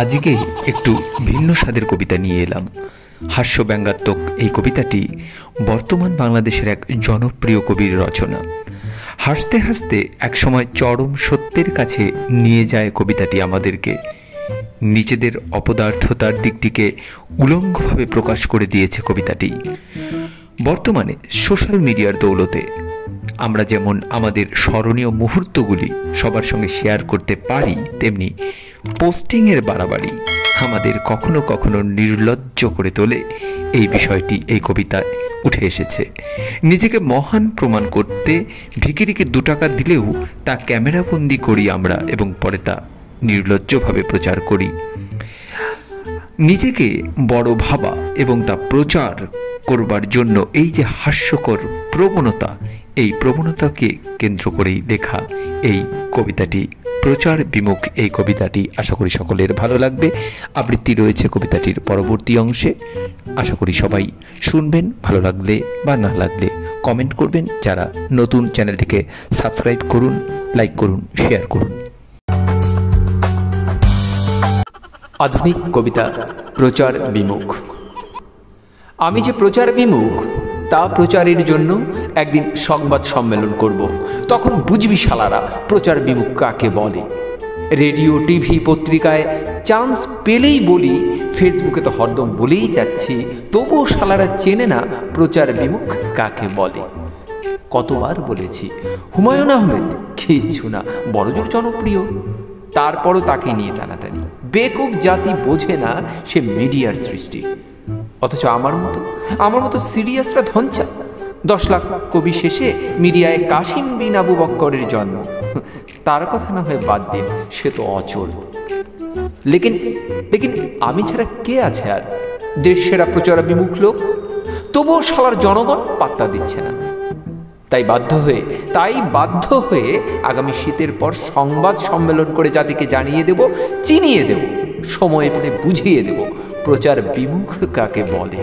আজকে একটু ভিন্ন স্বাদের কবিতা নিয়ে এলাম। হাস্যব্যঙ্গাত্মক এই কবিতাটি বর্তমান বাংলাদেশের এক জনপ্রিয় কবির রচনা। হাসতে হাসতে একসময় চরম সত্যের কাছে নিয়ে যায় কবিতাটি আমাদেরকে। নিজেদের অপদার্থতার দিকটিকে উলঙ্গভাবে প্রকাশ করে দিয়েছে কবিতাটি। বর্তমানে সোশ্যাল মিডিয়ার দৌলতে আমরা যেমন আমাদের স্মরণীয় মুহূর্তগুলি সবার সঙ্গে শেয়ার করতে পারি, তেমনি পোস্টিংয়ের বাড়াবাড়ি আমাদের কখনো কখনো নির্লজ্জ করে তোলে। এই বিষয়টি এই কবিতায় উঠে এসেছে। নিজেকে মহান প্রমাণ করতে ভিখিরিকে 2 টাকা দিলেও তা ক্যামেরাবন্দি করি আমরা এবং পরে তা নির্লজ্জভাবে প্রচার করি। নিজেকে বড় ভাবা এবং তা প্রচার করবার জন্য এই যে হাস্যকর প্রবণতা, এই প্রবণতাকে কেন্দ্র করেই লেখা এই কবিতাটি। প্রচার বিমুখ এই কবিতাটি। আশা করি সকলের ভালো লাগবে। আবৃত্তি রয়েছে কবিতাটির পরবর্তী অংশে। আশা করি সবাই শুনবেন। ভালো লাগলে বা না লাগলে কমেন্ট করবেন। যারা নতুন, চ্যানেলটিকে সাবস্ক্রাইব করুন, লাইক করুন, শেয়ার করুন। আধুনিক কবিতা প্রচার বিমুখ। আমি যে প্রচার বিমুখ তা প্রচারের জন্য একদিন সংবাদ সম্মেলন করব। তখন বুঝবি শালারা প্রচার বিমুখ কাকে বলে। রেডিও, টিভি, পত্রিকায় চান্স পেলেই বলি, ফেসবুকে তো হরদম বলেই যাচ্ছি, তবুও শালারা চেনে না প্রচার বিমুখ কাকে বলে। কতবার বলেছি হুমায়ুন আহমেদ কিচ্ছু না, বড়জোর জনপ্রিয়, তারপরও তাকে নিয়ে টানাটানি। বেকুব জাতি বোঝে না সে মিডিয়ার সৃষ্টি। অথচ আমার মতো সিরিয়াসরা ধনচা। 10 লাখ কবি শেষে মিডিয়ায় কাশিম বিন আবু বক্করের জন্ম। তার কথা না হয় বাদ দিন, সে তো অচল। লেকিন আমি ছাড়া কে আছে আর দেশ সেরা প্রচার বিমুখ লোক? তবুও শালার জনগণ পাত্তা দিচ্ছে না। তাই বাধ্য হয়ে আগামী শীতের পর সংবাদ সম্মেলন করে জাতিকে জানিয়ে দেব, চিনিয়ে দেব, সময় পেলে বুঝিয়ে দেব প্রচার বিমুখ কাকে বলে।